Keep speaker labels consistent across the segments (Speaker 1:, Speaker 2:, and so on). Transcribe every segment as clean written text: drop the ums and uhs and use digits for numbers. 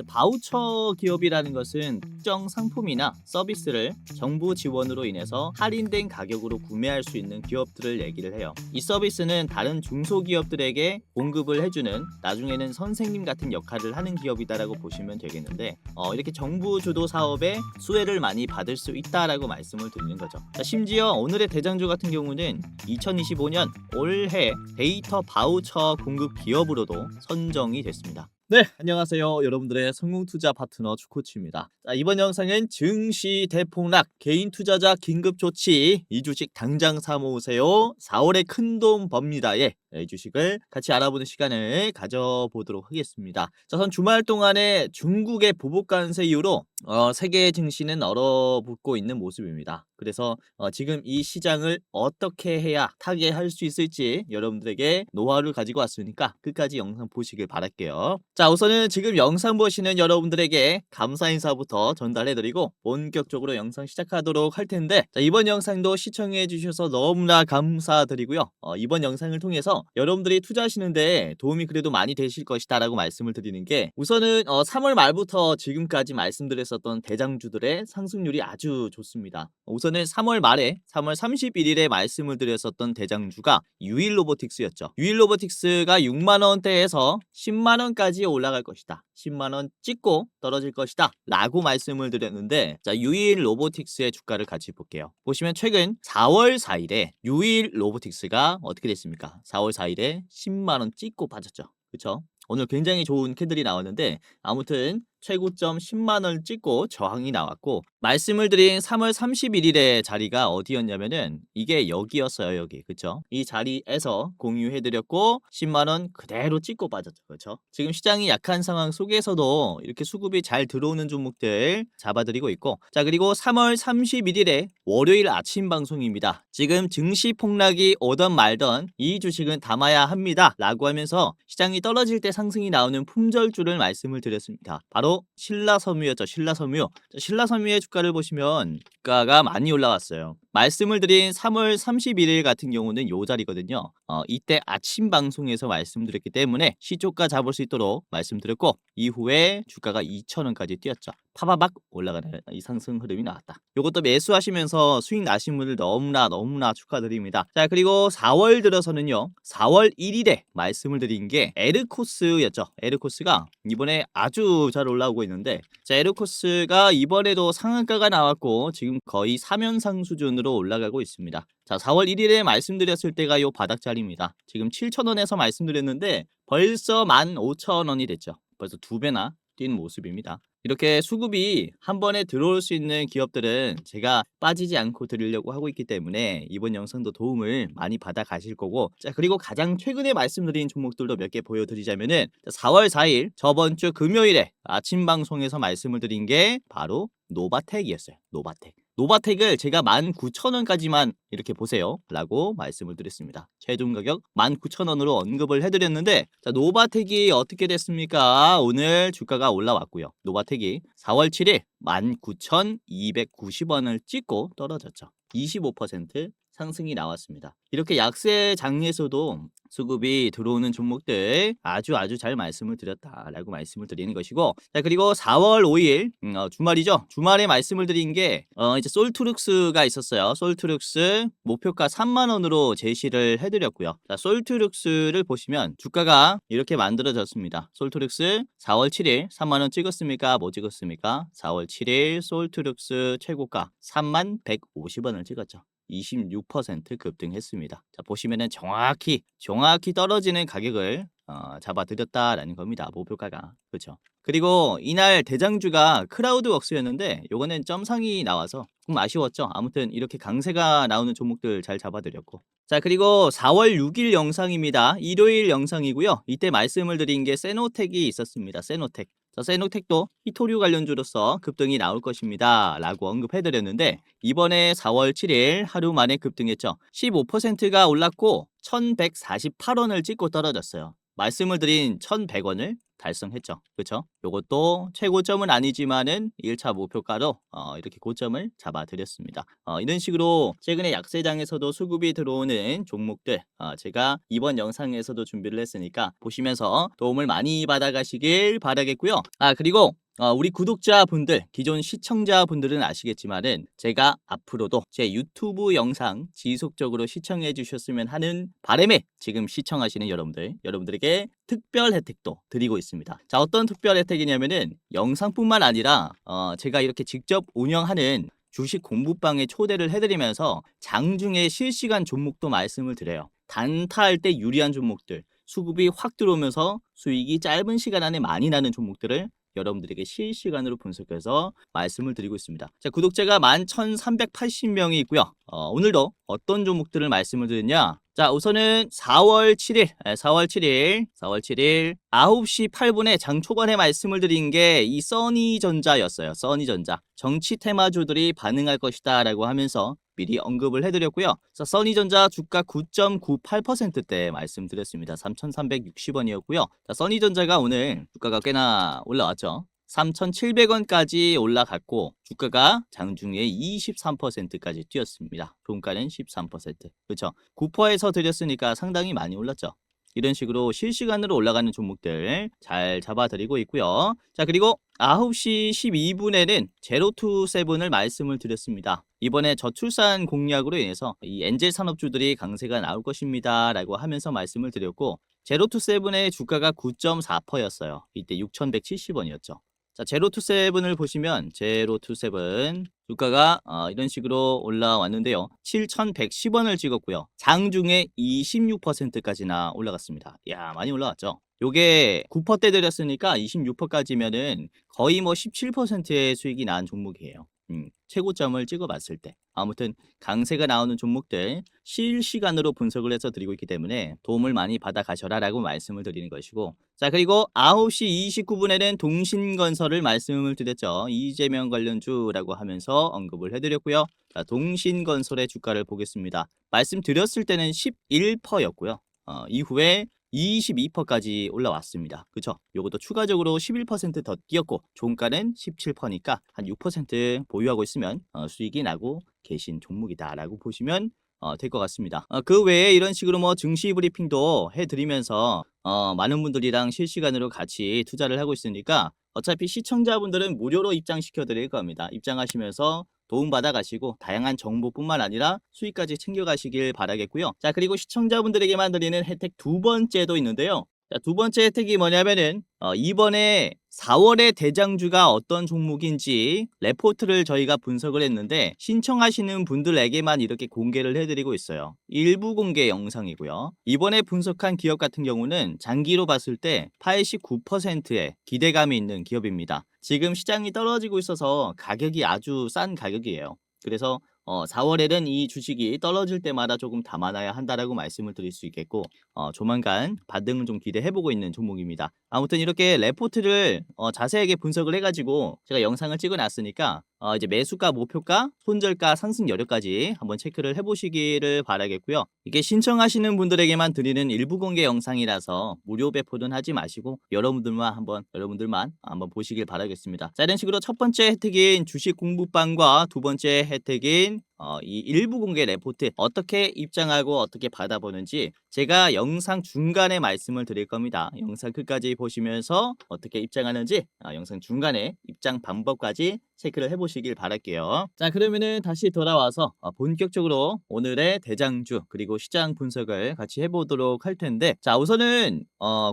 Speaker 1: 바우처 기업이라는 것은 특정 상품이나 서비스를 정부 지원으로 인해서 할인된 가격으로 구매할 수 있는 기업들을 얘기를 해요. 이 서비스는 다른 중소기업들에게 공급을 해주는, 나중에는 선생님 같은 역할을 하는 기업이다라고 보시면 되겠는데, 이렇게 정부 주도 사업에 수혜를 많이 받을 수 있다라고 말씀을 드리는 거죠. 심지어 오늘의 대장주 같은 경우는 2025년 올해 데이터 바우처 공급 기업으로도 선정이 됐습니다. 네, 안녕하세요. 여러분들의 성공투자 파트너 주코치입니다. 이번 영상은 증시 대폭락, 개인 투자자 긴급 조치, 이 주식 당장 사모으세요. 4월에 큰돈 법니다. 이 주식을 같이 알아보는 시간을 가져보도록 하겠습니다. 전 주말 동안에 중국의 보복 관세 이후로 세계 증시는 얼어붙고 있는 모습입니다. 그래서 지금 이 시장을 어떻게 해야 타개할 수 있을지 여러분들에게 노하우를 가지고 왔으니까 끝까지 영상 보시길 바랄게요. 자, 우선은 지금 영상 보시는 여러분들에게 감사 인사부터 전달해드리고 본격적으로 영상 시작하도록 할 텐데, 자, 이번 영상도 시청해 주셔서 너무나 감사드리고요. 이번 영상을 통해서 여러분들이 투자하시는데 도움이 그래도 많이 되실 것이다 라고 말씀을 드리는 게, 우선은 3월 말부터 지금까지 말씀드렸었던 대장주들의 상승률이 아주 좋습니다. 우선은 3월 말에 3월 31일에 말씀을 드렸었던 대장주가 유일로보틱스였죠. 유일로보틱스가 6만원대에서 10만원까지 올라갈 것이다, 10만원 찍고 떨어질 것이다 라고 말씀을 드렸는데, 자, 유일로보틱스의 주가를 같이 볼게요. 보시면 최근 4월 4일에 유일로보틱스가 어떻게 됐습니까? 4월 4일에 10만원 찍고 빠졌죠. 그쵸? 오늘 굉장히 좋은 캔들이 나왔는데, 아무튼 최고점 10만원을 찍고 저항이 나왔고, 말씀을 드린 3월 31일의 자리가 어디였냐면은 이게 여기였어요. 여기. 그쵸? 이 자리에서 공유해드렸고 10만원 그대로 찍고 빠졌죠. 그쵸? 지금 시장이 약한 상황 속에서도 이렇게 수급이 잘 들어오는 종목들 잡아드리고 있고, 자, 그리고 3월 31일에 월요일 아침 방송입니다. 지금 증시 폭락이 오던 말던 이 주식은 담아야 합니다 라고 하면서 시장이 떨어질 때 상승이 나오는 품절주를 말씀을 드렸습니다. 바로 신라섬유였죠. 신라섬유의 주가를 보시면 주가가 많이 올라왔어요. 말씀을 드린 3월 31일 같은 경우는 요 자리거든요. 이때 아침 방송에서 말씀드렸기 때문에 시초가 잡을 수 있도록 말씀드렸고, 이후에 주가가 2,000원까지 뛰었죠. 파바박 올라가는 이 상승 흐름이 나왔다. 요것도 매수하시면서 수익 나신 분들 너무나 축하드립니다. 자, 그리고 4월 들어서는요, 4월 1일에 말씀을 드린 게 에르코스였죠. 에르코스가 이번에 아주 잘 올라오고 있는데, 자, 에르코스가 이번에도 상한가가 나왔고 지금 거의 3연상 수준으로 올라가고 있습니다. 자, 4월 1일에 말씀드렸을 때가 요 바닥자리입니다. 지금 7,000원에서 말씀드렸는데 벌써 15,000원이 됐죠. 벌써 2배나 뛴 모습입니다. 이렇게 수급이 한 번에 들어올 수 있는 기업들은 제가 빠지지 않고 드리려고 하고 있기 때문에 이번 영상도 도움을 많이 받아 가실 거고, 자, 그리고 가장 최근에 말씀드린 종목들도 몇 개 보여드리자면은 4월 4일 저번 주 금요일에 아침 방송에서 말씀을 드린 게 바로 노바텍이었어요. 노바텍을 제가 19,000원까지만 이렇게 보세요 라고 말씀을 드렸습니다. 최종 가격 19,000원으로 언급을 해드렸는데, 자, 노바텍이 어떻게 됐습니까? 오늘 주가가 올라왔고요. 노바텍이 4월 7일 19,290원을 찍고 떨어졌죠. 25% 상승이 나왔습니다. 이렇게 약세 장에서도 수급이 들어오는 종목들 아주 잘 말씀을 드렸다라고 말씀을 드리는 것이고, 자, 그리고 4월 5일 주말이죠. 주말에 말씀을 드린 게 이제 솔트룩스가 있었어요. 솔트룩스 목표가 3만원으로 제시를 해드렸고요. 자, 솔트룩스를 보시면 주가가 이렇게 만들어졌습니다. 솔트룩스 4월 7일 3만원 찍었습니까? 뭐 찍었습니까? 4월 7일 솔트룩스 최고가 3150원을 찍었죠. 26% 급등했습니다. 자, 보시면은 정확히 떨어지는 가격을 잡아드렸다라는 겁니다. 목표가가. 그렇죠. 그리고 이날 대장주가 크라우드웍스였는데 요거는 점상이 나와서 좀 아쉬웠죠. 아무튼 이렇게 강세가 나오는 종목들 잘 잡아드렸고, 자, 그리고 4월 6일 영상입니다. 일요일 영상이고요. 이때 말씀을 드린 게 세노텍이 있었습니다. 세노텍. 자, 세노텍도 히토류 관련주로서 급등이 나올 것입니다 라고 언급해드렸는데, 이번에 4월 7일 하루 만에 급등했죠. 15%가 올랐고 1148원을 찍고 떨어졌어요. 말씀을 드린 1100원을 달성했죠. 그쵸? 요것도 최고점은 아니지만은 1차 목표가로 이렇게 고점을 잡아드렸습니다. 이런 식으로 최근에 약세장에서도 수급이 들어오는 종목들 제가 이번 영상에서도 준비를 했으니까 보시면서 도움을 많이 받아가시길 바라겠고요. 그리고 우리 구독자분들, 기존 시청자분들은 아시겠지만은 제가 앞으로도 제 유튜브 영상 지속적으로 시청해 주셨으면 하는 바람에 지금 시청하시는 여러분들에게 특별 혜택도 드리고 있습니다. 자, 어떤 특별 혜택이냐면은 영상뿐만 아니라 제가 이렇게 직접 운영하는 주식 공부방에 초대를 해드리면서 장중에 실시간 종목도 말씀을 드려요. 단타할 때 유리한 종목들, 수급이 확 들어오면서 수익이 짧은 시간 안에 많이 나는 종목들을 여러분들에게 실시간으로 분석해서 말씀을 드리고 있습니다. 자, 구독자가 11,380명이 있고요. 오늘도 어떤 종목들을 말씀을 드렸냐? 자, 우선은 4월 7일 9시 8분에 장 초반에 말씀을 드린 게 이 써니전자였어요. 써니전자. 정치 테마주들이 반응할 것이다 라고 하면서 미리 언급을 해드렸고요. 자, 써니전자 주가 9.98%대 말씀드렸습니다. 3,360원이었고요. 자, 써니전자가 오늘 주가가 꽤나 올라왔죠. 3,700원까지 올라갔고 주가가 장중에 23%까지 뛰었습니다. 종가는 13%. 그렇죠? 9%에서 드렸으니까 상당히 많이 올랐죠. 이런 식으로 실시간으로 올라가는 종목들 잘 잡아드리고 있고요. 자, 그리고 9시 12분에는 제로투세븐을 말씀을 드렸습니다. 이번에 저출산 공약으로 인해서 이 엔젤 산업주들이 강세가 나올 것입니다 라고 하면서 말씀을 드렸고, 제로투세븐의 주가가 9.4%였어요. 이때 6,170원이었죠. 자, 제로투세븐을 보시면 제로투세븐 주가가 이런 식으로 올라왔는데요. 7,110원을 찍었고요. 장중에 26%까지나 올라갔습니다. 이야, 많이 올라왔죠. 요게 9%대 드렸으니까 26%까지면은 거의 뭐 17%의 수익이 난 종목이에요. 최고점을 찍어봤을 때. 아무튼 강세가 나오는 종목들 실시간으로 분석을 해서 드리고 있기 때문에 도움을 많이 받아 가셔라 라고 말씀을 드리는 것이고, 자, 그리고 9시 29분에는 동신건설을 말씀을 드렸죠. 이재명 관련주라고 하면서 언급을 해드렸고요. 자, 동신건설의 주가를 보겠습니다. 말씀드렸을 때는 11%였고요. 이후에 22%까지 올라왔습니다. 그쵸? 요것도 추가적으로 11%더 뛰었고 종가는 17%니까 한 6% 보유하고 있으면 수익이 나고 계신 종목이다라고 보시면 될 것 같습니다. 그 외에 이런 식으로 뭐 증시 브리핑도 해드리면서 많은 분들이랑 실시간으로 같이 투자를 하고 있으니까 어차피 시청자분들은 무료로 입장시켜 드릴 겁니다. 입장하시면서 도움받아 가시고 다양한 정보뿐만 아니라 수익까지 챙겨가시길 바라겠고요. 자, 그리고 시청자분들에게만 드리는 혜택 두 번째도 있는데요. 자, 두 번째 혜택이 뭐냐면은 이번에 4월의 대장주가 어떤 종목인지 레포트를 저희가 분석을 했는데 신청하시는 분들에게만 이렇게 공개를 해드리고 있어요. 일부 공개 영상이고요. 이번에 분석한 기업 같은 경우는 장기로 봤을 때 89%의 기대감이 있는 기업입니다. 지금 시장이 떨어지고 있어서 가격이 아주 싼 가격이에요. 그래서 4월에는 이 주식이 떨어질 때마다 조금 담아놔야 한다라고 말씀을 드릴 수 있겠고, 조만간 반등을 좀 기대해보고 있는 종목입니다. 아무튼 이렇게 레포트를 자세하게 분석을 해가지고 제가 영상을 찍어놨으니까 이제 매수가, 목표가, 손절가, 상승 여력까지 한번 체크를 해보시기를 바라겠고요. 이게 신청하시는 분들에게만 드리는 일부 공개 영상이라서 무료 배포는 하지 마시고 여러분들만 한번 보시길 바라겠습니다. 자, 이런 식으로 첫 번째 혜택인 주식 공부방과 두 번째 혜택인 이 일부 공개 레포트 어떻게 입장하고 어떻게 받아보는지 제가 영상 중간에 말씀을 드릴 겁니다. 영상 끝까지 보시면서 어떻게 입장하는지 영상 중간에 입장 방법까지 체크를 해보시길 바랄게요. 자, 그러면은 다시 돌아와서 본격적으로 오늘의 대장주 그리고 시장 분석을 같이 해보도록 할 텐데, 자, 우선은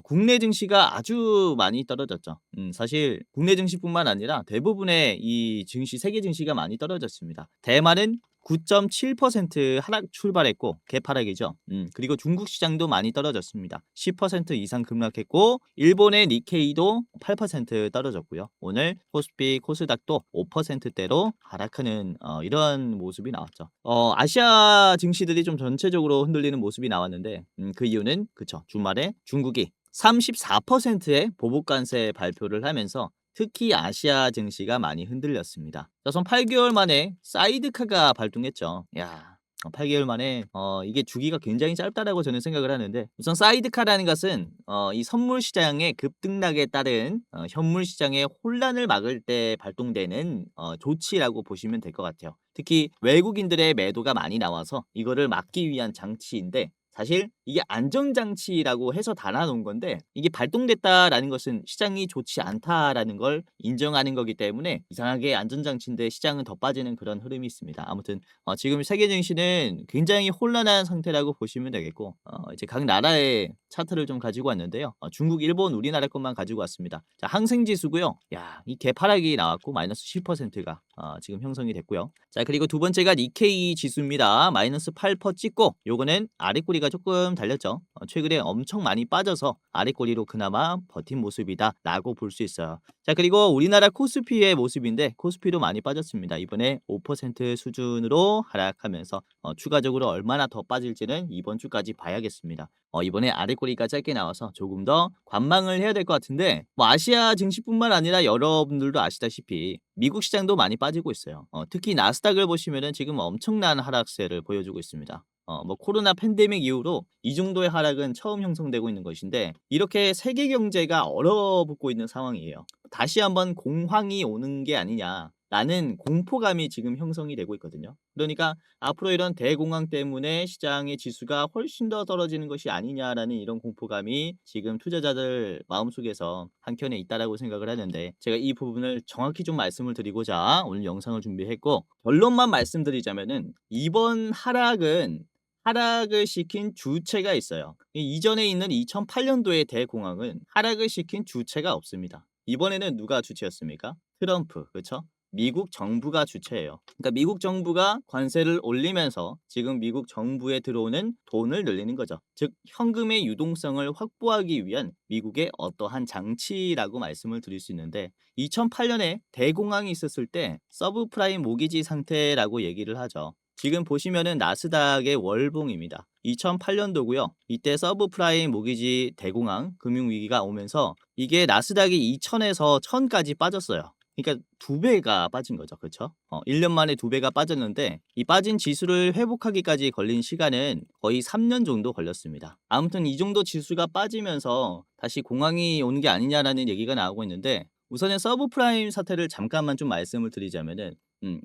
Speaker 1: 국내 증시가 아주 많이 떨어졌죠. 사실 국내 증시뿐만 아니라 대부분의 이 증시, 세계 증시가 많이 떨어졌습니다. 대만은 9.7% 하락 출발했고 개파락이죠. 그리고 중국 시장도 많이 떨어졌습니다. 10% 이상 급락했고 일본의 니케이도 8% 떨어졌고요. 오늘 코스피, 코스닥도 5%대로 하락하는 이런 모습이 나왔죠. 아시아 증시들이 좀 전체적으로 흔들리는 모습이 나왔는데 그 이유는 그쵸, 주말에 중국이 34%의 보복관세 발표를 하면서 특히 아시아 증시가 많이 흔들렸습니다. 우선 8개월 만에 사이드카가 발동했죠. 야, 8개월 만에 이게 주기가 굉장히 짧다라고 저는 생각을 하는데, 우선 사이드카라는 것은 이 선물 시장의 급등락에 따른 현물 시장의 혼란을 막을 때 발동되는 조치라고 보시면 될 것 같아요. 특히 외국인들의 매도가 많이 나와서 이거를 막기 위한 장치인데, 사실 이게 안전장치라고 해서 달아놓은 건데, 이게 발동됐다라는 것은 시장이 좋지 않다라는 걸 인정하는 거기 때문에 이상하게 안전장치인데 시장은 더 빠지는 그런 흐름이 있습니다. 아무튼 지금 세계 증시는 굉장히 혼란한 상태라고 보시면 되겠고, 이제 각 나라의 차트를 좀 가지고 왔는데요. 중국, 일본, 우리나라 것만 가지고 왔습니다. 자, 항생 지수고요. 야, 이 개파락이 나왔고 마이너스 10%가 지금 형성이 됐고요. 자, 그리고 두 번째가 니케이 지수입니다. 마이너스 8% 찍고, 요거는 아랫꼬리가 조금 달렸죠. 최근에 엄청 많이 빠져서 아랫꼬리로 그나마 버틴 모습이다라고 볼 수 있어요. 자, 그리고 우리나라 코스피의 모습인데, 코스피도 많이 빠졌습니다. 이번에 5% 수준으로 하락하면서 추가적으로 얼마나 더 빠질지는 이번 주까지 봐야겠습니다. 이번에 아랫꼬리가 짧게 나와서 조금 더 관망을 해야 될 것 같은데, 뭐 아시아 증시뿐만 아니라 여러분들도 아시다시피 미국 시장도 많이 빠지고 있어요. 특히 나스닥을 보시면은 지금 엄청난 하락세를 보여주고 있습니다. 뭐 코로나 팬데믹 이후로 이 정도의 하락은 처음 형성되고 있는 것인데, 이렇게 세계 경제가 얼어붙고 있는 상황이에요. 다시 한번 공황이 오는 게 아니냐라는 공포감이 지금 형성이 되고 있거든요. 그러니까 앞으로 이런 대공황 때문에 시장의 지수가 훨씬 더 떨어지는 것이 아니냐라는 이런 공포감이 지금 투자자들 마음속에서 한켠에 있다라고 생각을 하는데, 제가 이 부분을 정확히 좀 말씀을 드리고자 오늘 영상을 준비했고, 결론만 말씀드리자면은 이번 하락을 시킨 주체가 있어요. 이전에 있는 2008년도의 대공황은 하락을 시킨 주체가 없습니다. 이번에는 누가 주체였습니까? 트럼프, 그렇죠? 미국 정부가 주체예요. 그러니까 미국 정부가 관세를 올리면서 지금 미국 정부에 들어오는 돈을 늘리는 거죠. 즉 현금의 유동성을 확보하기 위한 미국의 어떠한 장치라고 말씀을 드릴 수 있는데, 2008년에 대공황이 있었을 때 서브프라임 모기지 상태라고 얘기를 하죠. 지금 보시면은 나스닥의 월봉입니다. 2008년도고요. 이때 서브프라임 모기지 대공황 금융위기가 오면서 이게 나스닥이 2000에서 1000까지 빠졌어요. 그러니까 두 배가 빠진 거죠. 그렇죠? 1년 만에 두 배가 빠졌는데, 이 빠진 지수를 회복하기까지 걸린 시간은 거의 3년 정도 걸렸습니다. 아무튼 이 정도 지수가 빠지면서 다시 공황이 오는 게 아니냐라는 얘기가 나오고 있는데, 우선은 서브프라임 사태를 잠깐만 좀 말씀을 드리자면은,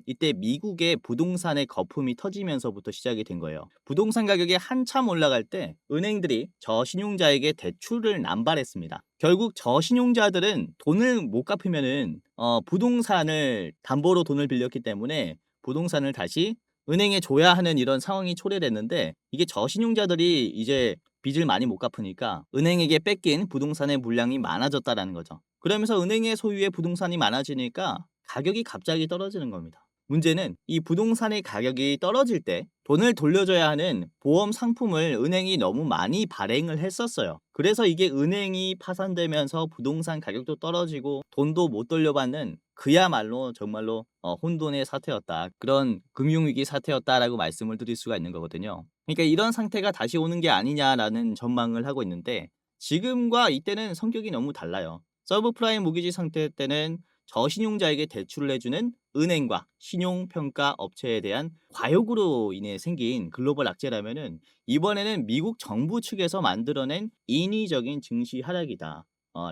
Speaker 1: 이때 미국의 부동산의 거품이 터지면서부터 시작이 된 거예요. 부동산 가격이 한참 올라갈 때 은행들이 저신용자에게 대출을 남발했습니다. 결국 저신용자들은 돈을 못 갚으면은 부동산을 담보로 돈을 빌렸기 때문에 부동산을 다시 은행에 줘야 하는 이런 상황이 초래됐는데, 이게 저신용자들이 이제 빚을 많이 못 갚으니까 은행에게 뺏긴 부동산의 물량이 많아졌다라는 거죠. 그러면서 은행의 소유의 부동산이 많아지니까 가격이 갑자기 떨어지는 겁니다. 문제는 이 부동산의 가격이 떨어질 때 돈을 돌려줘야 하는 보험 상품을 은행이 너무 많이 발행을 했었어요. 그래서 이게 은행이 파산되면서 부동산 가격도 떨어지고 돈도 못 돌려받는, 그야말로 정말로 혼돈의 사태였다. 그런 금융위기 사태였다라고 말씀을 드릴 수가 있는 거거든요. 그러니까 이런 상태가 다시 오는 게 아니냐라는 전망을 하고 있는데, 지금과 이때는 성격이 너무 달라요. 서브프라임 모기지 상태 때는 저신용자에게 대출을 해주는 은행과 신용평가 업체에 대한 과욕으로 인해 생긴 글로벌 악재라면은, 이번에는 미국 정부 측에서 만들어낸 인위적인 증시 하락이다.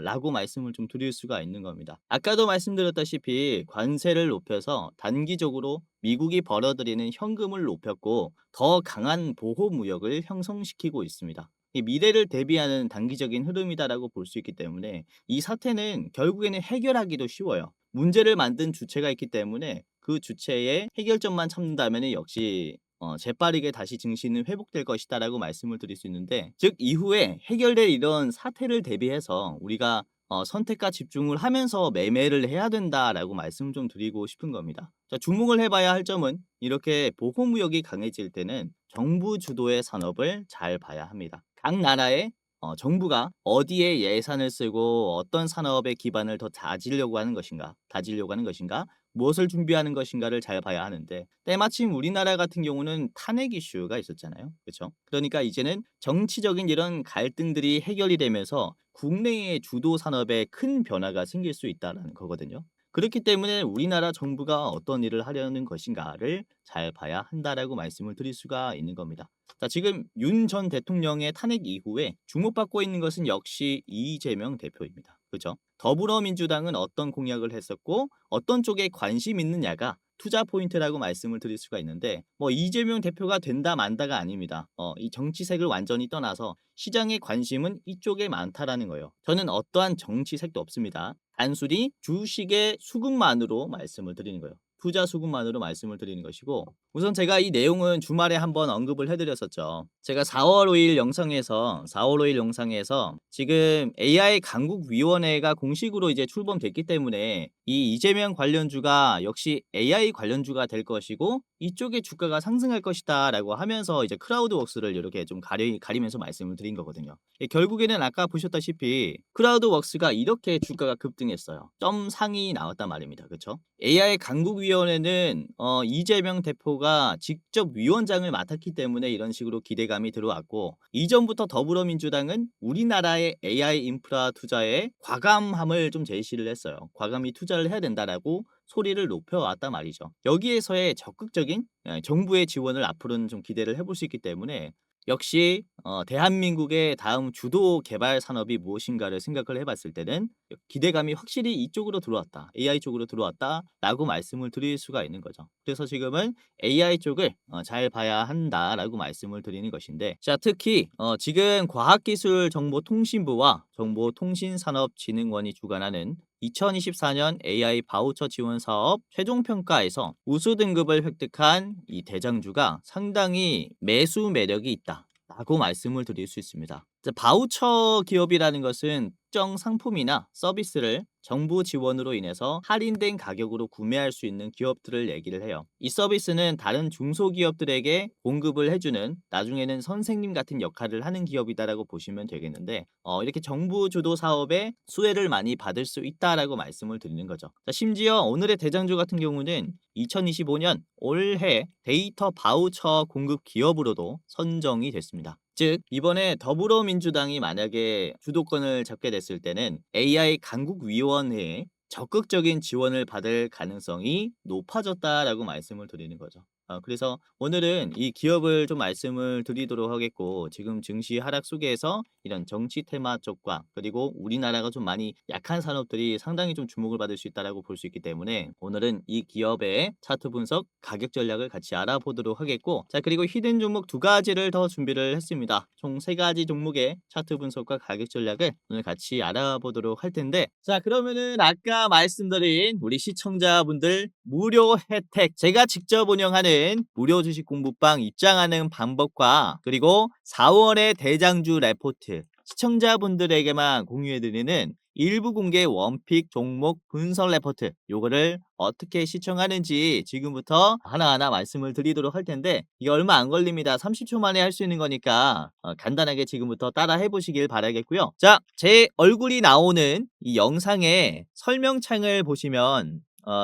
Speaker 1: 라고 말씀을 좀 드릴 수가 있는 겁니다. 아까도 말씀드렸다시피 관세를 높여서 단기적으로 미국이 벌어들이는 현금을 높였고, 더 강한 보호무역을 형성시키고 있습니다. 이 미래를 대비하는 단기적인 흐름이다라고 볼 수 있기 때문에 이 사태는 결국에는 해결하기도 쉬워요. 문제를 만든 주체가 있기 때문에 그 주체의 해결점만 찾는다면 역시 재빠르게 다시 증시는 회복될 것이다라고 말씀을 드릴 수 있는데, 즉 이후에 해결될 이런 사태를 대비해서 우리가 선택과 집중을 하면서 매매를 해야 된다라고 말씀을 좀 드리고 싶은 겁니다. 자, 주목을 해봐야 할 점은, 이렇게 보호무역이 강해질 때는 정부 주도의 산업을 잘 봐야 합니다. 각 나라의 정부가 어디에 예산을 쓰고 어떤 산업의 기반을 더 다지려고 하는 것인가, 무엇을 준비하는 것인가를 잘 봐야 하는데, 때마침 우리나라 같은 경우는 탄핵 이슈가 있었잖아요. 그렇죠? 그러니까 이제는 정치적인 이런 갈등들이 해결이 되면서 국내의 주도 산업에 큰 변화가 생길 수 있다는 거거든요. 그렇기 때문에 우리나라 정부가 어떤 일을 하려는 것인가를 잘 봐야 한다라고 말씀을 드릴 수가 있는 겁니다. 자, 지금 윤 전 대통령의 탄핵 이후에 주목받고 있는 것은 역시 이재명 대표입니다. 그죠? 더불어민주당은 어떤 공약을 했었고 어떤 쪽에 관심 있느냐가 투자 포인트라고 말씀을 드릴 수가 있는데 뭐 이재명 대표가 된다 만다가 아닙니다. 이 정치색을 완전히 떠나서 시장의 관심은 이쪽에 많다라는 거예요. 저는 어떠한 정치색도 없습니다. 단순히 주식의 수급만으로 말씀을 드리는 거예요. 투자 수급만으로 말씀을 드리는 것이고 우선 제가 이 내용은 주말에 한번 언급을 해드렸었죠. 제가 4월 5일 영상에서 지금 AI 강국위원회가 공식으로 이제 출범됐기 때문에 이 이재명 관련주가 역시 AI 관련주가 될 것이고 이쪽의 주가가 상승할 것이다 라고 하면서 이제 크라우드웍스를 이렇게 좀 가리면서 말씀을 드린 거거든요. 결국에는 아까 보셨다시피 크라우드웍스가 이렇게 주가가 급등했어요. 점 상이 나왔단 말입니다. 그렇죠? AI 강국위원회는 이재명 대표가 직접 위원장을 맡았기 때문에 이런 식으로 기대감이 들어왔고 이전부터 더불어민주당은 우리나라의 AI 인프라 투자에 과감함을 좀 제시를 했어요. 과감히 투자를 해야 된다라고 소리를 높여왔단 말이죠. 여기에서의 적극적인 정부의 지원을 앞으로는 좀 기대를 해볼 수 있기 때문에 역시 대한민국의 다음 주도 개발 산업이 무엇인가를 생각을 해봤을 때는 기대감이 확실히 이쪽으로 들어왔다. AI 쪽으로 들어왔다라고 말씀을 드릴 수가 있는 거죠. 그래서 지금은 AI 쪽을 잘 봐야 한다라고 말씀을 드리는 것인데 자 특히 지금 과학기술정보통신부와 정보통신산업진흥원이 주관하는 2024년 AI 바우처 지원 사업 최종 평가에서 우수 등급을 획득한 이 대장주가 상당히 매수 매력이 있다라고 말씀을 드릴 수 있습니다. 바우처 기업이라는 것은 특정 상품이나 서비스를 정부 지원으로 인해서 할인된 가격으로 구매할 수 있는 기업들을 얘기를 해요. 이 서비스는 다른 중소기업들에게 공급을 해주는 나중에는 선생님 같은 역할을 하는 기업이다라고 보시면 되겠는데 이렇게 정부 주도 사업에 수혜를 많이 받을 수 있다라고 말씀을 드리는 거죠. 자, 심지어 오늘의 대장주 같은 경우는 2025년 올해 데이터 바우처 공급 기업으로도 선정이 됐습니다. 즉 이번에 더불어민주당이 만약에 주도권을 잡게 됐을 때는 AI 강국위원회에 적극적인 지원을 받을 가능성이 높아졌다라고 말씀을 드리는 거죠. 그래서 오늘은 이 기업을 좀 말씀을 드리도록 하겠고 지금 증시 하락 속에서 이런 정치 테마 쪽과 그리고 우리나라가 좀 많이 약한 산업들이 상당히 좀 주목을 받을 수 있다라고 볼 수 있기 때문에 오늘은 이 기업의 차트 분석 가격 전략을 같이 알아보도록 하겠고 자 그리고 히든 종목 두 가지를 더 준비를 했습니다. 총 세 가지 종목의 차트 분석과 가격 전략을 오늘 같이 알아보도록 할 텐데 자 그러면은 아까 말씀드린 우리 시청자분들 무료 혜택 제가 직접 운영하는 무료 주식 공부방 입장하는 방법과 그리고 4월의 대장주 레포트 시청자분들에게만 공유해드리는 일부 공개 원픽 종목 분석 레포트 요거를 어떻게 시청하는지 지금부터 하나하나 말씀을 드리도록 할 텐데 이게 얼마 안 걸립니다. 30초 만에 할 수 있는 거니까 간단하게 지금부터 따라 해보시길 바라겠고요. 자, 제 얼굴이 나오는 이 영상의 설명창을 보시면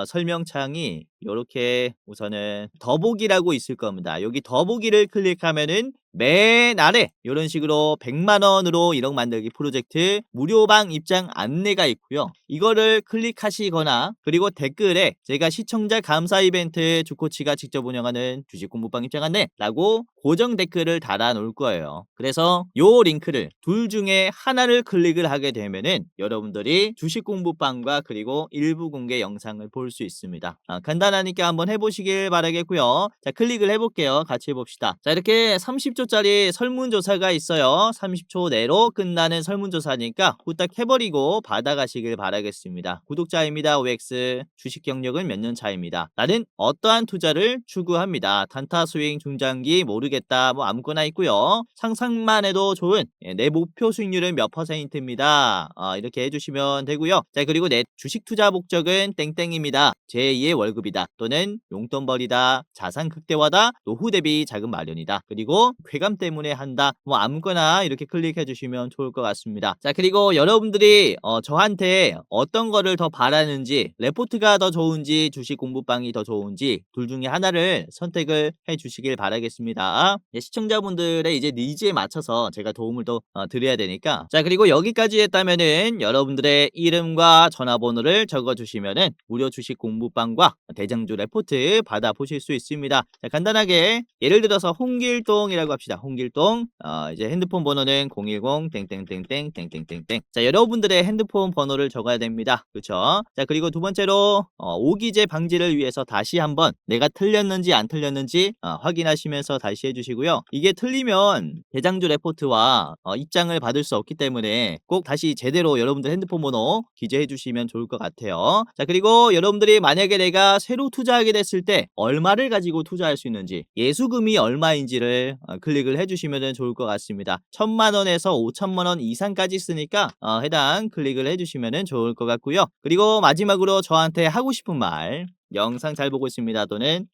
Speaker 1: 설명창이 이렇게 우선은 더보기라고 있을 겁니다. 여기 더보기를 클릭하면은 맨 아래 이런 식으로 100만 원으로 1억 만들기 프로젝트 무료방 입장 안내가 있고요. 이거를 클릭하시거나 그리고 댓글에 제가 시청자 감사 이벤트 주코치가 직접 운영하는 주식 공부방 입장 안내라고 고정 댓글을 달아 놓을 거예요. 그래서 요 링크를 둘 중에 하나를 클릭을 하게 되면은 여러분들이 주식 공부방과 그리고 일부 공개 영상을 볼 수 있습니다. 간단하니까 한번 해보시길 바라겠고요. 자 클릭을 해볼게요. 같이 해봅시다. 자 이렇게 30초짜리 설문조사가 있어요. 30초 내로 끝나는 설문조사니까 후딱 해버리고 받아가시길 바라겠습니다. 구독자입니다. OX 주식 경력은 몇 년 차입니다. 나는 어떠한 투자를 추구합니다. 단타 스윙 중장기 모르겠다 뭐 아무거나 있고요. 상상만 해도 좋은 내 목표 수익률은 몇 %입니다. 이렇게 해주시면 되고요. 자 그리고 내 주식 투자 목적은 땡땡입니다. 제2의 월급이다 또는 용돈벌이다 자산 극대화다 노후 대비 자금 마련이다 그리고 쾌감 때문에 한다. 뭐 아무거나 이렇게 클릭해 주시면 좋을 것 같습니다. 자, 그리고 여러분들이 저한테 어떤 거를 더 바라는지, 레포트가 더 좋은지 주식 공부방이 더 좋은지 둘 중에 하나를 선택을 해 주시길 바라겠습니다. 시청자분들의 이제 니즈에 맞춰서 제가 도움을 더 드려야 되니까. 자, 그리고 여기까지 했다면은 여러분들의 이름과 전화번호를 적어 주시면은 무료 주식 공부방과 대장주 레포트 받아 보실 수 있습니다. 자, 간단하게 예를 들어서 홍길동이라고 합시다. 홍길동. 이제 핸드폰 번호는 010 땡땡땡땡 땡땡땡땡. 자, 여러분들의 핸드폰 번호를 적어야 됩니다. 그렇죠? 자, 그리고 두 번째로 오기제 방지를 위해서 다시 한번 내가 틀렸는지 안 틀렸는지 확인하시면서 다시 해주시고요. 이게 틀리면 대장주 레포트와 입장을 받을 수 없기 때문에 꼭 다시 제대로 여러분들 핸드폰 번호 기재해 주시면 좋을 것 같아요. 자, 그리고 여러분들이 만약에 내가 새로 투자하게 됐을 때 얼마를 가지고 투자할 수 있는지, 예수금이 얼마인지를 클릭을 해주시면 좋을 것 같습니다. 1,000만 원에서 5천만 원 이상까지 쓰니까 해당 클릭을 해주시면 좋을 것 같고요. 그리고 마지막으로 저한테 하고 싶은 말, 영상 잘 보고 있습니다. 또는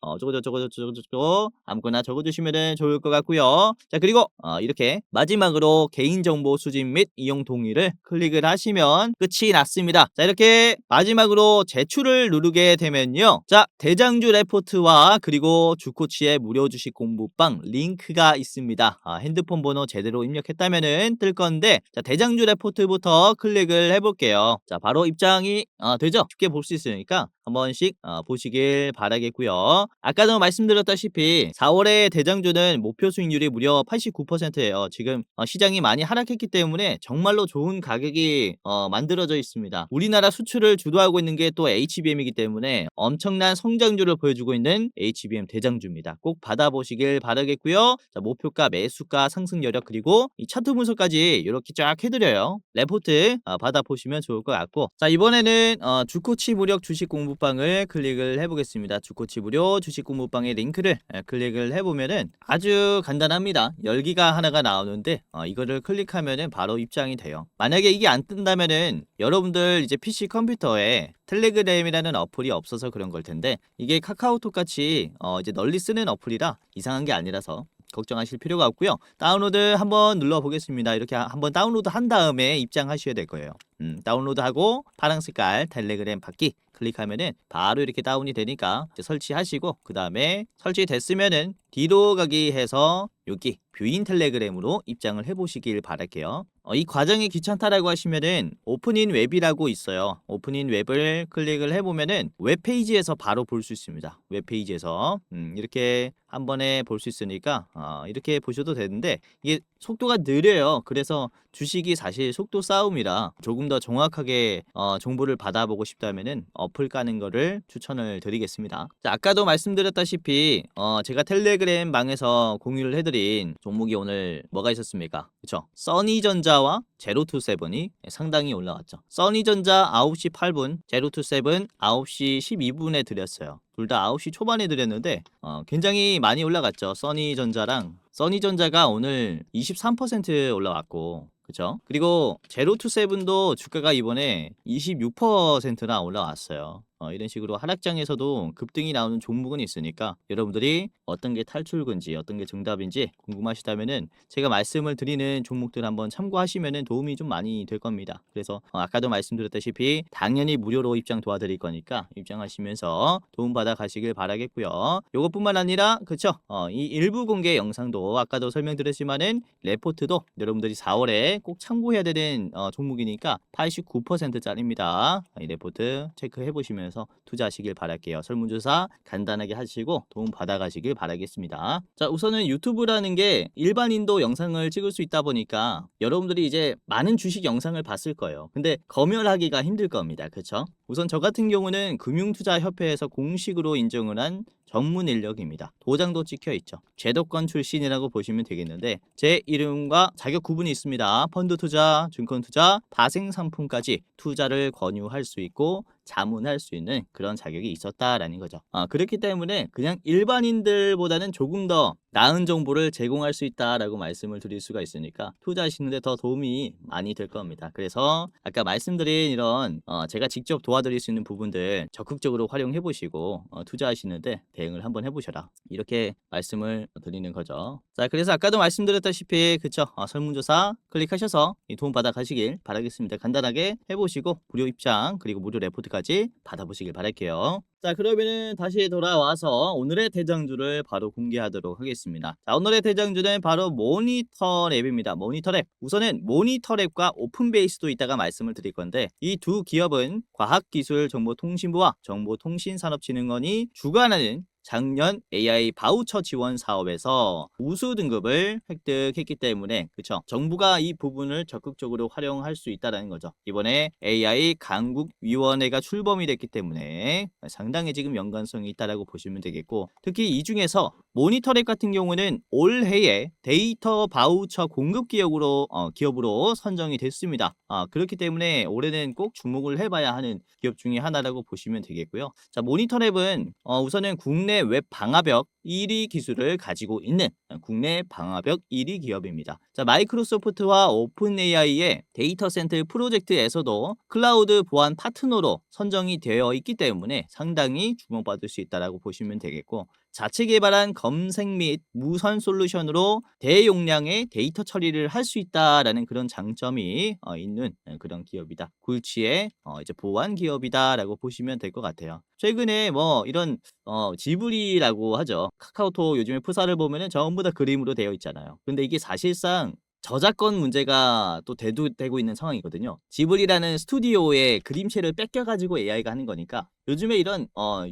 Speaker 1: 저거 아무거나 적어주시면 좋을 것 같고요. 자, 그리고 이렇게 마지막으로 개인정보 수집 및 이용 동의를 클릭을 하시면 끝이 났습니다. 자, 이렇게 마지막으로 제출을 누르게 되면요, 자, 대장주 레포트와 그리고 주코치의 무료 주식 공부방 링크가 있습니다. 핸드폰 번호 제대로 입력했다면은 뜰 건데, 자, 대장주 레포트부터 클릭을 해볼게요. 자, 바로 입장이 되죠? 쉽게 볼 수 있으니까 한 번씩 보시길 바라겠고요. 아까도 말씀드렸다시피 4월에 대장주는 목표 수익률이 무려 89%예요. 지금 시장이 많이 하락했기 때문에 정말로 좋은 가격이 만들어져 있습니다. 우리나라 수출을 주도하고 있는 게 또 HBM이기 때문에 엄청난 성장률을 보여주고 있는 HBM 대장주입니다. 꼭 받아보시길 바라겠고요. 자, 목표가, 매수가, 상승 여력, 그리고 이 차트 분석까지 이렇게 쫙 해드려요. 레포트 받아보시면 좋을 것 같고, 자, 이번에는 주코치 무력 주식 공부방을 클릭을 해보겠습니다. 주코치 무료 주식 공부방의 링크를 클릭을 해보면은 아주 간단합니다. 열기가 하나가 나오는데 이거를 클릭하면은 바로 입장이 돼요. 만약에 이게 안 뜬다면은 여러분들 이제 PC 컴퓨터에 텔레그램이라는 어플이 없어서 그런 걸 텐데, 이게 카카오톡 같이 이제 널리 쓰는 어플이라 이상한 게 아니라서 걱정하실 필요가 없고요. 다운로드 한번 눌러 보겠습니다. 이렇게 한번 다운로드 한 다음에 입장하셔야 될 거예요. 다운로드하고 파란 색깔 텔레그램 받기 클릭하면은 바로 이렇게 다운이 되니까 이제 설치하시고, 그 다음에 설치됐으면은 뒤로 가기 해서 여기 뷰인 텔레그램으로 입장을 해보시길 바랄게요. 이 과정이 귀찮다라고 하시면은 오픈인 웹이라고 있어요. 오픈인 웹을 클릭을 해보면은 웹페이지에서 바로 볼 수 있습니다. 웹페이지에서 이렇게 한 번에 볼 수 있으니까 이렇게 보셔도 되는데, 이게 속도가 느려요. 그래서 주식이 사실 속도 싸움이라 조금 더 정확하게 정보를 받아보고 싶다면은 어플 까는 거를 추천을 드리겠습니다. 자, 아까도 말씀드렸다시피 제가 텔레그램 방에서 공유를 해드린 종목이 오늘 뭐가 있었습니까? 그쵸? 써니전자와 제로투세븐이 상당히 올라왔죠. 써니전자 9시 8분, 제로투세븐 9시 12분에 드렸어요. 둘 다 9시 초반에 드렸는데 굉장히 많이 올라갔죠. 써니전자가 오늘 23% 올라왔고, 그쵸? 그리고 제로투세븐도 주가가 이번에 26%나 올라왔어요. 이런 식으로 하락장에서도 급등이 나오는 종목은 있으니까 여러분들이 어떤 게 탈출근지, 어떤 게 정답인지 궁금하시다면은 제가 말씀을 드리는 종목들 한번 참고하시면은 도움이 좀 많이 될 겁니다. 그래서 아까도 말씀드렸다시피 당연히 무료로 입장 도와드릴 거니까 입장하시면서 도움받아 가시길 바라겠고요. 요것뿐만 아니라, 그쵸? 이 일부 공개 영상도 아까도 설명드렸지만은 레포트도 여러분들이 4월에 꼭 참고해야 되는 종목이니까 89%짜리입니다. 이 레포트 체크해 보시면서 투자하시길 바랄게요. 설문조사 간단하게 하시고 도움 받아가시길 바라겠습니다. 자, 우선은 유튜브라는 게 일반인도 영상을 찍을 수 있다 보니까 여러분들이 이제 많은 주식 영상을 봤을 거예요. 근데 검열하기가 힘들 겁니다. 그렇죠? 우선 저 같은 경우는 금융투자협회에서 공식으로 인정을 한 전문 인력입니다. 도장도 찍혀 있죠. 제도권 출신이라고 보시면 되겠는데, 제 이름과 자격 구분이 있습니다. 펀드 투자, 증권 투자, 파생 상품까지 투자를 권유할 수 있고 자문할 수 있는 그런 자격이 있었다라는 거죠. 그렇기 때문에 그냥 일반인들보다는 조금 더 나은 정보를 제공할 수 있다라고 말씀을 드릴 수가 있으니까 투자하시는 데 더 도움이 많이 될 겁니다. 그래서 아까 말씀드린 이런 제가 직접 도와드릴 수 있는 부분들 적극적으로 활용해 보시고 투자하시는데 대응을 한번 해 보셔라. 이렇게 말씀을 드리는 거죠. 자, 그래서 아까도 말씀드렸다시피 그쵸? 설문조사 클릭하셔서 이 도움 받아 가시길 바라겠습니다. 간단하게 해 보시고 무료 입장 그리고 무료 레포트까지 받아 보시길 바랄게요. 자, 그러면은 다시 돌아와서 오늘의 대장주를 바로 공개하도록 하겠습니다. 자, 오늘의 대장주는 바로 모니터 랩입니다. 모니터 랩. 우선은 모니터 랩과 오픈베이스도 이따가 말씀을 드릴 건데 이 두 기업은 과학기술정보통신부와 정보통신산업진흥원이 주관하는 작년 AI 바우처 지원 사업에서 우수 등급을 획득했기 때문에 그쵸? 정부가 이 부분을 적극적으로 활용할 수 있다는 거죠. 이번에 AI 강국위원회가 출범이 됐기 때문에 상당히 지금 연관성이 있다라고 보시면 되겠고 특히 이 중에서 모니터랩 같은 경우는 올해에 데이터 바우처 공급 기업으로 선정이 됐습니다. 그렇기 때문에 올해는 꼭 주목을 해봐야 하는 기업 중에 하나라고 보시면 되겠고요. 자, 모니터랩은 우선은 국내 웹 방화벽 1위 기술을 가지고 있는 국내 방화벽 1위 기업입니다. 자, 마이크로소프트와 오픈 AI의 데이터 센터 프로젝트에서도 클라우드 보안 파트너로 선정이 되어 있기 때문에 상당히 주목받을 수 있다라고 보시면 되겠고 자체 개발한 검색 및 무선 솔루션으로 대용량의 데이터 처리를 할 수 있다라는 그런 장점이 있는 그런 기업이다. 굴지의 이제 보안 기업이다라고 보시면 될 것 같아요. 최근에 뭐 이런 지브리라고 하죠. 카카오톡 요즘에 프사를 보면은 전부 다 그림으로 되어 있잖아요. 근데 이게 사실상 저작권 문제가 또 대두되고 있는 상황이거든요. 지브리라는 스튜디오의 그림체를 뺏겨 가지고 AI가 하는 거니까 요즘에 이런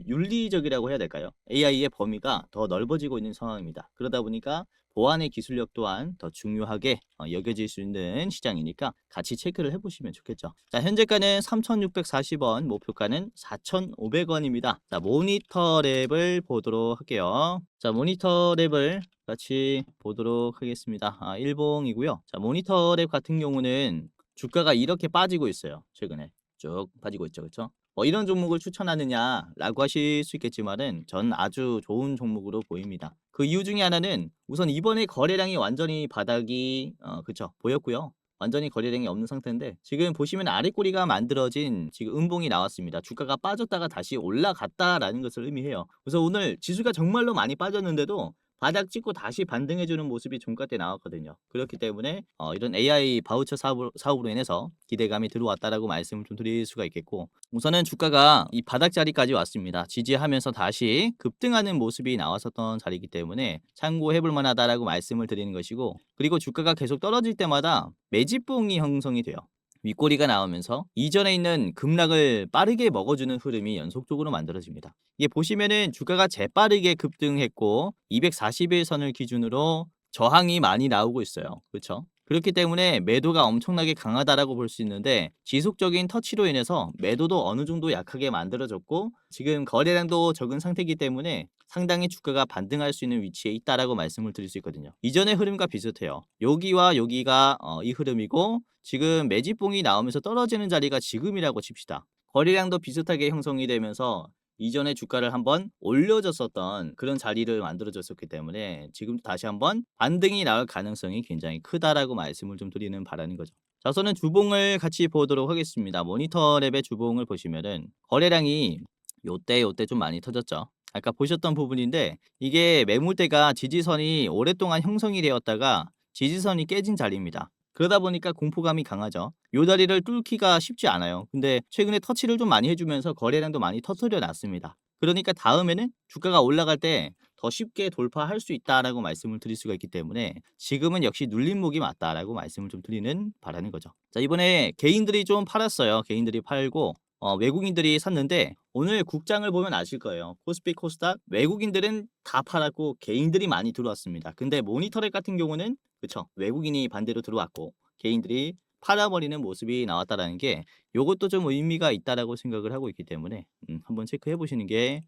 Speaker 1: 윤리적이라고 해야 될까요? AI의 범위가 더 넓어지고 있는 상황입니다. 그러다 보니까 보안의 기술력 또한 더 중요하게 여겨질 수 있는 시장이니까 같이 체크를 해보시면 좋겠죠. 자, 현재가는 3,640원, 목표가는 4,500원입니다. 자, 모니터랩을 보도록 할게요. 자, 모니터랩을 같이 보도록 하겠습니다. 일봉이고요. 자, 모니터랩 같은 경우는 주가가 이렇게 빠지고 있어요. 최근에 쭉 빠지고 있죠. 그렇죠? 이런 종목을 추천하느냐라고 하실 수 있겠지만은 전 아주 좋은 종목으로 보입니다. 그 이유 중에 하나는 우선 이번에 거래량이 완전히 바닥이 그쵸 보였고요. 완전히 거래량이 없는 상태인데 지금 보시면 아래 꼬리가 만들어진 지금 음봉이 나왔습니다. 주가가 빠졌다가 다시 올라갔다라는 것을 의미해요. 그래서 오늘 지수가 정말로 많이 빠졌는데도 바닥 찍고 다시 반등해주는 모습이 종가 때 나왔거든요. 그렇기 때문에 이런 AI 바우처 사업으로 인해서 기대감이 들어왔다라고 말씀을 좀 드릴 수가 있겠고 우선은 주가가 이 바닥 자리까지 왔습니다. 지지하면서 다시 급등하는 모습이 나왔었던 자리이기 때문에 참고해볼 만하다라고 말씀을 드리는 것이고 그리고 주가가 계속 떨어질 때마다 매집봉이 형성이 돼요. 윗꼬리가 나오면서 이전에 있는 급락을 빠르게 먹어주는 흐름이 연속적으로 만들어집니다. 이게 보시면은 주가가 재빠르게 급등했고 240일 선을 기준으로 저항이 많이 나오고 있어요. 그렇죠? 그렇기 때문에 매도가 엄청나게 강하다라고 볼 수 있는데 지속적인 터치로 인해서 매도도 어느 정도 약하게 만들어졌고 지금 거래량도 적은 상태이기 때문에 상당히 주가가 반등할 수 있는 위치에 있다라고 말씀을 드릴 수 있거든요. 이전의 흐름과 비슷해요. 여기와 여기가 이 흐름이고 지금 매집봉이 나오면서 떨어지는 자리가 지금이라고 칩시다. 거래량도 비슷하게 형성이 되면서 이전에 주가를 한번 올려줬었던 그런 자리를 만들어줬었기 때문에 지금 다시 한번 반등이 나올 가능성이 굉장히 크다라고 말씀을 좀 드리는 바라는 거죠. 자, 우선은 주봉을 같이 보도록 하겠습니다. 모니터랩의 주봉을 보시면은 거래량이 요때 좀 많이 터졌죠. 아까 보셨던 부분인데 이게 매물대가 지지선이 오랫동안 형성이 되었다가 지지선이 깨진 자리입니다. 그러다 보니까 공포감이 강하죠. 요 자리를 뚫기가 쉽지 않아요. 근데 최근에 터치를 좀 많이 해주면서 거래량도 많이 터트려 놨습니다. 그러니까 다음에는 주가가 올라갈 때 더 쉽게 돌파할 수 있다라고 말씀을 드릴 수가 있기 때문에 지금은 역시 눌림목이 맞다라고 말씀을 좀 드리는 바라는 거죠. 자, 이번에 개인들이 좀 팔았어요. 개인들이 팔고 외국인들이 샀는데 오늘 국장을 보면 아실 거예요. 코스피 코스닥 외국인들은 다 팔았고 개인들이 많이 들어왔습니다. 근데 모니터랩 같은 경우는 그쵸 외국인이 반대로 들어왔고 개인들이 팔아버리는 모습이 나왔다라는 게 요것도 좀 의미가 있다라고 생각을 하고 있기 때문에 한번 체크해 보시는 게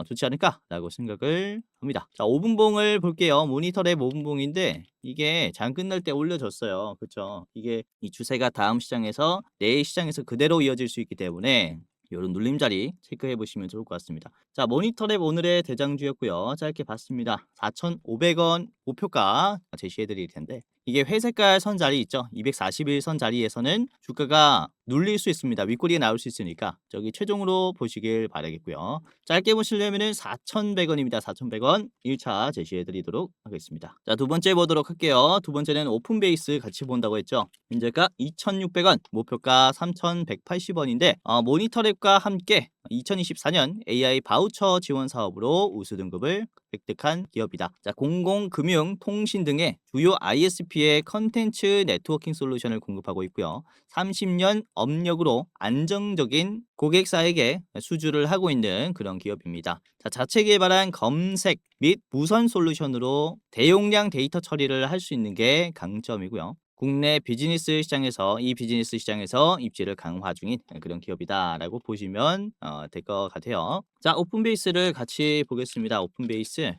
Speaker 1: 좋지 않을까라고 생각을 합니다. 자, 5분봉을 볼게요. 모니터랩 5분봉인데 이게 장 끝날 때 올려줬어요. 그쵸? 이게 이 추세가 다음 시장에서 내일 시장에서 그대로 이어질 수 있기 때문에 요런 눌림자리 체크해 보시면 좋을 것 같습니다. 자, 모니터랩 오늘의 대장주였고요. 짧게 봤습니다. 4,500원 목표가 제시해 드릴 텐데 이게 회색깔 선 자리 있죠? 241 선 자리에서는 주가가 눌릴 수 있습니다. 윗꼬리가 나올 수 있으니까 저기 최종으로 보시길 바라겠고요. 짧게 보시려면은 4,100원입니다. 4,100원 1차 제시해 드리도록 하겠습니다. 자, 두 번째 보도록 할게요. 두 번째는 오픈 베이스 같이 본다고 했죠. 현재가 2,600원, 목표가 3,180원인데 모니터랩과 함께 2024년 AI 바우처 지원 사업으로 우수 등급을 획득한 기업이다. 자, 공공, 금융, 통신 등의 주요 ISP의 컨텐츠 네트워킹 솔루션을 공급하고 있고요. 30년 업력으로 안정적인 고객사에게 수주를 하고 있는 그런 기업입니다. 자, 자체 개발한 검색 및 무선 솔루션으로 대용량 데이터 처리를 할 수 있는 게 강점이고요. 국내 비즈니스 시장에서 이 비즈니스 시장에서 입지를 강화 중인 그런 기업이다라고 보시면 될 것 같아요. 자, 오픈베이스를 같이 보겠습니다. 오픈베이스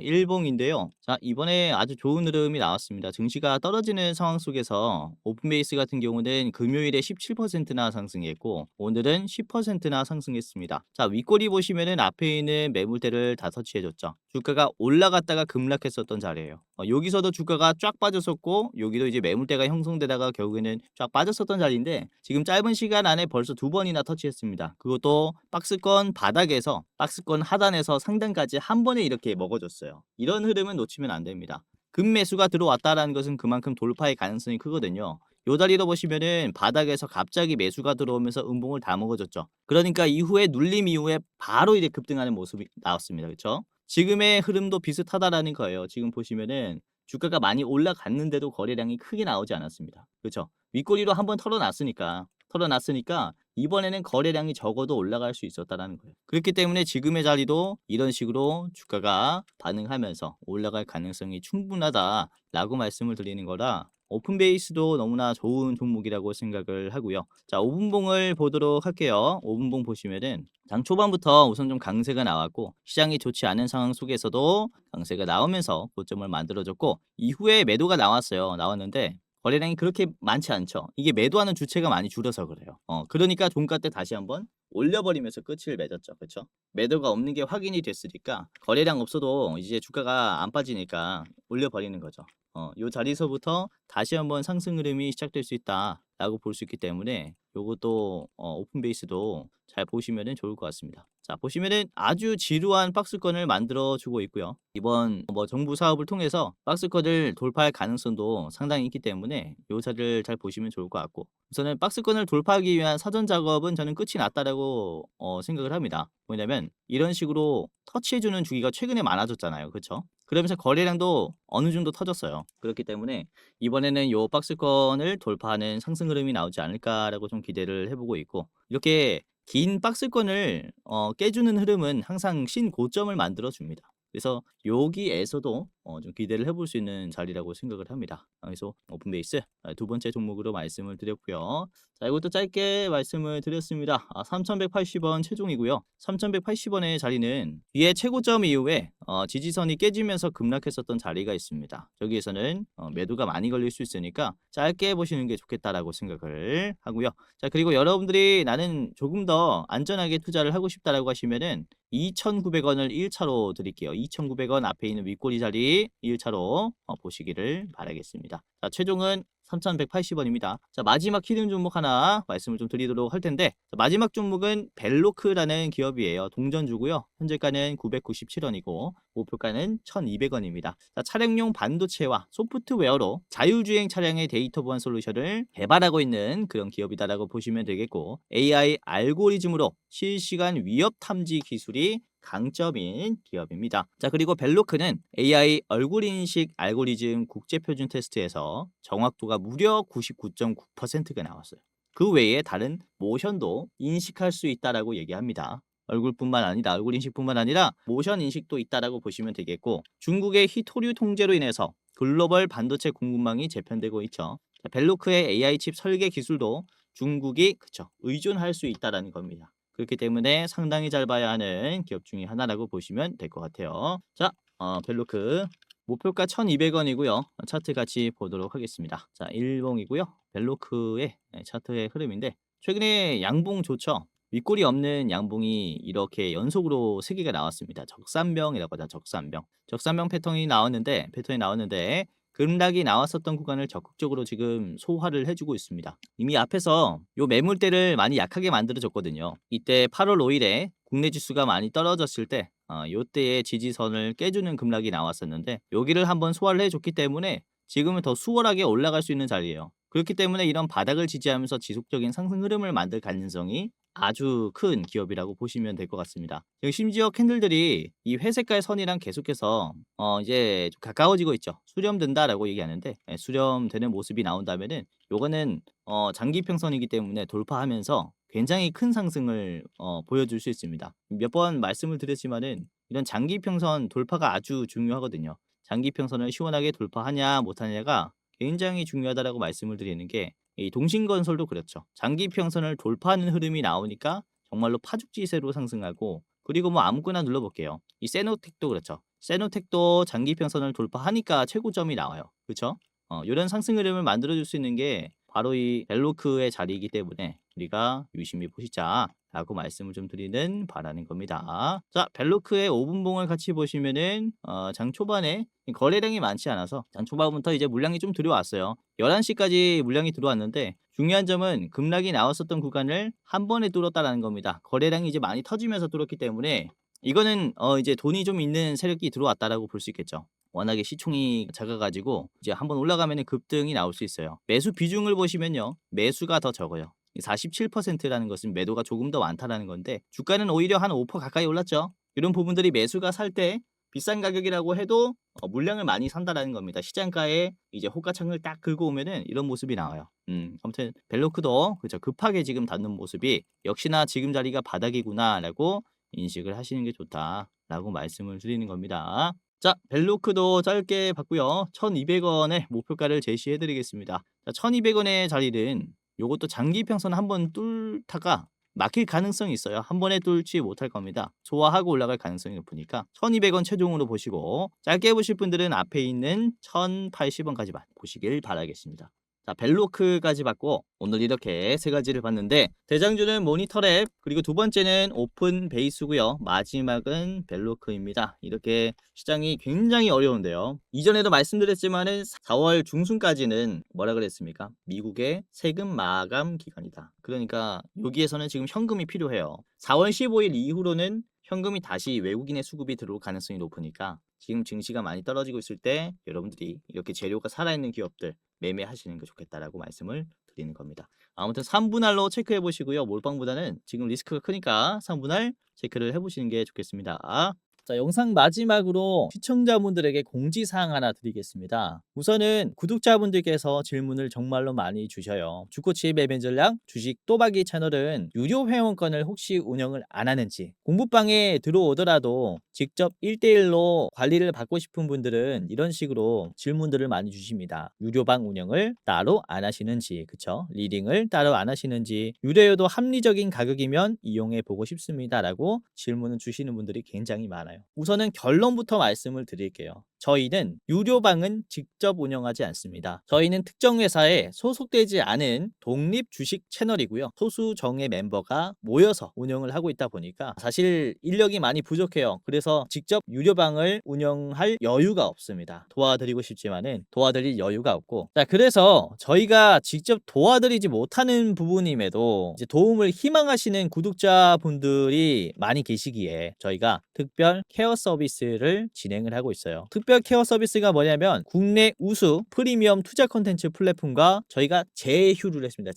Speaker 1: 일봉인데요. 자, 이번에 아주 좋은 흐름이 나왔습니다. 증시가 떨어지는 상황 속에서 오픈베이스 같은 경우는 금요일에 17%나 상승했고 오늘은 10%나 상승했습니다. 자, 윗꼬리 보시면은 앞에 있는 매물대를 다 터치해줬죠. 주가가 올라갔다가 급락했었던 자리예요. 여기서도 주가가 쫙 빠졌었고 여기도 이제 매물대가 형성되다가 결국에는 쫙 빠졌었던 자리인데 지금 짧은 시간 안에 벌써 두 번이나 터치했습니다. 그것도 박스권 바닥에서 박스권 하단에서 상단까지 한 번에 이렇게 먹어줬어요. 이런 흐름은 놓치면 안 됩니다. 급매수가 들어왔다라는 것은 그만큼 돌파의 가능성이 크거든요. 요 자리로 보시면은 바닥에서 갑자기 매수가 들어오면서 음봉을 다 먹어줬죠. 그러니까 이후에 눌림 이후에 바로 이제 급등하는 모습이 나왔습니다. 그렇죠? 지금의 흐름도 비슷하다라는 거예요. 지금 보시면은 주가가 많이 올라갔는데도 거래량이 크게 나오지 않았습니다. 그렇죠? 윗꼬리로 한번 털어놨으니까 이번에는 거래량이 적어도 올라갈 수 있었다라는 거예요. 그렇기 때문에 지금의 자리도 이런 식으로 주가가 반응하면서 올라갈 가능성이 충분하다라고 말씀을 드리는 거라 오픈베이스도 너무나 좋은 종목이라고 생각을 하고요. 자, 5분봉을 보도록 할게요. 5분봉 보시면은 장 초반부터 우선 좀 강세가 나왔고 시장이 좋지 않은 상황 속에서도 강세가 나오면서 고점을 만들어줬고 이후에 매도가 나왔는데 거래량이 그렇게 많지 않죠. 이게 매도하는 주체가 많이 줄어서 그래요. 그러니까 종가 때 다시 한번 올려버리면서 끝을 맺었죠. 그렇죠? 매도가 없는 게 확인이 됐으니까 거래량 없어도 이제 주가가 안 빠지니까 올려버리는 거죠. 요 자리에서부터 다시 한번 상승 흐름이 시작될 수 있다라고 볼 수 있기 때문에 요것도 오픈 베이스도 잘 보시면은 좋을 것 같습니다. 자, 보시면은 아주 지루한 박스권을 만들어 주고 있고요. 이번 정부 사업을 통해서 박스권을 돌파할 가능성도 상당히 있기 때문에 요 자리를 잘 보시면 좋을 것 같고 우선은 박스권을 돌파하기 위한 사전 작업은 저는 끝이 났다라고 생각을 합니다. 왜냐면 이런 식으로 터치해 주는 주기가 최근에 많아졌잖아요. 그렇죠? 그러면서 거래량도 어느 정도 터졌어요. 그렇기 때문에 이번에는 요 박스권을 돌파하는 상승 흐름이 나오지 않을까라고 좀 기대를 해보고 있고 이렇게 긴 박스권을 깨주는 흐름은 항상 신고점을 만들어 줍니다. 그래서 여기에서도 좀 기대를 해볼 수 있는 자리라고 생각을 합니다. 그래서 오픈베이스 두 번째 종목으로 말씀을 드렸고요. 자, 이것도 짧게 말씀을 드렸습니다. 3,180원 최종이고요. 3,180원의 자리는 뒤에 최고점 이후에 지지선이 깨지면서 급락했었던 자리가 있습니다. 저기에서는 매도가 많이 걸릴 수 있으니까 짧게 보시는 게 좋겠다라고 생각을 하고요. 자, 그리고 여러분들이 나는 조금 더 안전하게 투자를 하고 싶다라고 하시면은 2,900원을 1차로 드릴게요. 2,900원 앞에 있는 윗꼬리 자리 1차로 보시기를 바라겠습니다. 자, 최종은 3,180원입니다. 자, 마지막 히든 종목 하나 말씀을 좀 드리도록 할 텐데 자, 마지막 종목은 벨로크라는 기업이에요. 동전주고요. 현재가는 997원이고 목표가는 1,200원입니다. 자, 차량용 반도체와 소프트웨어로 자율주행 차량의 데이터 보안 솔루션을 개발하고 있는 그런 기업이다라고 보시면 되겠고 AI 알고리즘으로 실시간 위협 탐지 기술이 강점인 기업입니다. 자, 그리고 벨로크는 AI 얼굴 인식 알고리즘 국제 표준 테스트에서 정확도가 무려 99.9%가 나왔어요. 그 외에 다른 모션도 인식할 수 있다라고 얘기합니다. 얼굴 인식뿐만 아니라 모션 인식도 있다라고 보시면 되겠고 중국의 희토류 통제로 인해서 글로벌 반도체 공급망이 재편되고 있죠. 자, 벨로크의 AI 칩 설계 기술도 중국이 의존할 수 있다라는 겁니다. 그렇기 때문에 상당히 잘 봐야 하는 기업 중에 하나라고 보시면 될 것 같아요. 자, 벨로크 목표가 1,200원이고요. 차트 같이 보도록 하겠습니다. 자, 일봉이고요. 벨로크의 차트의 흐름인데 최근에 양봉 좋죠. 윗골이 없는 양봉이 이렇게 연속으로 3개가 나왔습니다. 적산병이라고 하죠. 적산병 패턴이 나왔는데 급락이 나왔었던 구간을 적극적으로 지금 소화를 해주고 있습니다. 이미 앞에서 요 매물대를 많이 약하게 만들어줬거든요. 이때 8월 5일에 국내 지수가 많이 떨어졌을 때 요때의 지지선을 깨주는 급락이 나왔었는데 여기를 한번 소화를 해줬기 때문에 지금은 더 수월하게 올라갈 수 있는 자리예요. 그렇기 때문에 이런 바닥을 지지하면서 지속적인 상승 흐름을 만들 가능성이 아주 큰 기업이라고 보시면 될 것 같습니다. 여기 심지어 캔들들이 이 회색깔 선이랑 계속해서 이제 좀 가까워지고 있죠. 수렴된다라고 얘기하는데 수렴되는 모습이 나온다면은 요거는 장기 평선이기 때문에 돌파하면서 굉장히 큰 상승을 보여줄 수 있습니다. 몇 번 말씀을 드렸지만은 이런 장기 평선 돌파가 아주 중요하거든요. 장기 평선을 시원하게 돌파하냐 못하냐가 굉장히 중요하다라고 말씀을 드리는 게 이 동신건설도 그렇죠. 장기 평선을 돌파하는 흐름이 나오니까 정말로 파죽지세로 상승하고 그리고 뭐 아무거나 눌러볼게요. 이 세노텍도 그렇죠. 세노텍도 장기 평선을 돌파하니까 최고점이 나와요. 그렇죠? 이런 상승 흐름을 만들어줄 수 있는 게 바로 이 벨로크의 자리이기 때문에 우리가 유심히 보시자라고 말씀을 좀 드리는 바라는 겁니다. 자, 벨로크의 5분봉을 같이 보시면은 장 초반에 거래량이 많지 않아서 장 초반부터 이제 물량이 좀 들어왔어요. 11시까지 물량이 들어왔는데 중요한 점은 급락이 나왔었던 구간을 한 번에 뚫었다라는 겁니다. 거래량이 이제 많이 터지면서 뚫었기 때문에 이거는 이제 돈이 좀 있는 세력이 들어왔다라고 볼 수 있겠죠. 워낙에 시총이 작아가지고 이제 한번 올라가면 급등이 나올 수 있어요. 매수 비중을 보시면요. 매수가 더 적어요. 47%라는 것은 매도가 조금 더 많다라는 건데 주가는 오히려 한 5% 가까이 올랐죠. 이런 부분들이 매수가 살 때 비싼 가격이라고 해도 물량을 많이 산다라는 겁니다. 시장가에 이제 호가창을 딱 긁고 오면은 이런 모습이 나와요. 아무튼 벨로크도 그죠 급하게 지금 닿는 모습이 역시나 지금 자리가 바닥이구나라고 인식을 하시는 게 좋다라고 말씀을 드리는 겁니다. 자, 벨로크도 짧게 봤고요. 1,200원의 목표가를 제시해 드리겠습니다. 자, 1,200원의 자리는 요것도 장기 평선 한번 뚫다가 막힐 가능성이 있어요. 한 번에 뚫지 못할 겁니다. 소화하고 올라갈 가능성이 높으니까 1,200원 최종으로 보시고 짧게 보실 분들은 앞에 있는 1,080원까지만 보시길 바라겠습니다. 자, 벨로크까지 봤고 오늘 이렇게 세 가지를 봤는데 대장주는 모니터랩 그리고 두 번째는 오픈 베이스고요. 마지막은 벨로크입니다. 이렇게 시장이 굉장히 어려운데요. 이전에도 말씀드렸지만은 4월 중순까지는 뭐라 그랬습니까? 미국의 세금 마감 기간이다. 그러니까 여기에서는 지금 현금이 필요해요. 4월 15일 이후로는 현금이 다시 외국인의 수급이 들어올 가능성이 높으니까 지금 증시가 많이 떨어지고 있을 때 여러분들이 이렇게 재료가 살아있는 기업들 매매하시는 게 좋겠다라고 말씀을 드리는 겁니다. 아무튼 3분할로 체크해 보시고요. 몰빵보다는 지금 리스크가 크니까 3분할 체크를 해보시는 게 좋겠습니다. 자, 영상 마지막으로 시청자분들에게 공지사항 하나 드리겠습니다. 우선은 구독자분들께서 질문을 정말로 많이 주셔요. 주코치 매매 전략 주식 또박이 채널은 유료 회원권을 혹시 운영을 안 하는지 공부방에 들어오더라도 직접 1대1로 관리를 받고 싶은 분들은 이런 식으로 질문들을 많이 주십니다. 유료방 운영을 따로 안 하시는지, 그쵸? 리딩을 따로 안 하시는지, 유료여도 합리적인 가격이면 이용해 보고 싶습니다라고 질문을 주시는 분들이 굉장히 많아요. 우선은 결론부터 말씀을 드릴게요. 저희는 유료방은 직접 운영하지 않습니다. 저희는 특정 회사에 소속되지 않은 독립 주식 채널이고요. 소수 정예 멤버가 모여서 운영을 하고 있다 보니까 사실 인력이 많이 부족해요. 그래서 직접 유료방을 운영할 여유가 없습니다. 도와드리고 싶지만은 도와드릴 여유가 없고, 자, 그래서 저희가 직접 도와드리지 못하는 부분임에도 이제 도움을 희망하시는 구독자분들이 많이 계시기에 저희가 특별 케어 서비스를 진행을 하고 있어요. 특별 케어 서비스가 뭐냐면 국내 우수 프리미엄 투자 콘텐츠 플랫폼과 저희가 제휴를 했습니다.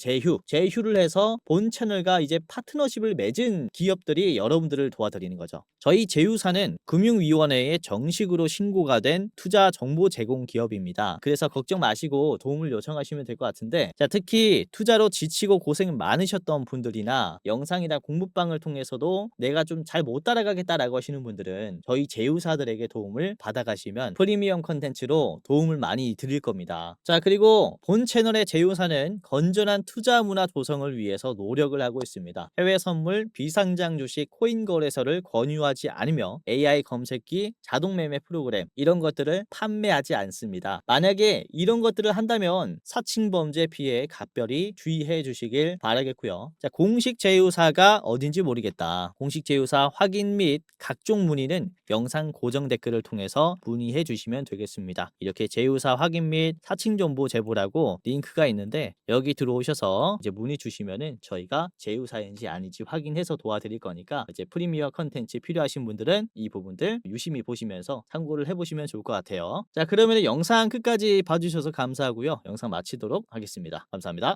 Speaker 1: 제휴를 해서 본 채널과 이제 파트너십을 맺은 기업들이 여러분들을 도와드리는 거죠. 저희 제휴사는 금융위원회에 정식으로 신고가 된 투자 정보 제공 기업입니다. 그래서 걱정 마시고 도움을 요청하시면 될 것 같은데, 자, 특히 투자로 지치고 고생 많으셨던 분들이나 영상이나 공부방을 통해서도 내가 좀 잘 못 따라가겠다라고 하시는 분들은 분들은 저희 제휴사들에게 도움을 받아가시면 프리미엄 컨텐츠로 도움을 많이 드릴 겁니다. 자, 그리고 본 채널의 제휴사는 건전한 투자 문화 조성을 위해서 노력을 하고 있습니다. 해외 선물, 비상장 주식, 코인 거래소를 권유하지 않으며 AI 검색기, 자동 매매 프로그램 이런 것들을 판매하지 않습니다. 만약에 이런 것들을 한다면 사칭 범죄 피해에 각별히 주의해 주시길 바라겠고요. 자, 공식 제휴사가 어딘지 모르겠다. 공식 제휴사 확인 및 각종 문의는 영상 고정 댓글을 통해서 문의해 주시면 되겠습니다. 이렇게 제휴사 확인 및 사칭 정보 제보라고 링크가 있는데 여기 들어오셔서 이제 문의 주시면은 저희가 제휴사인지 아닌지 확인해서 도와드릴 거니까 이제 프리미어 컨텐츠 필요하신 분들은 이 부분들 유심히 보시면서 참고를 해보시면 좋을 것 같아요. 자, 그러면 영상 끝까지 봐주셔서 감사하고요. 영상 마치도록 하겠습니다. 감사합니다.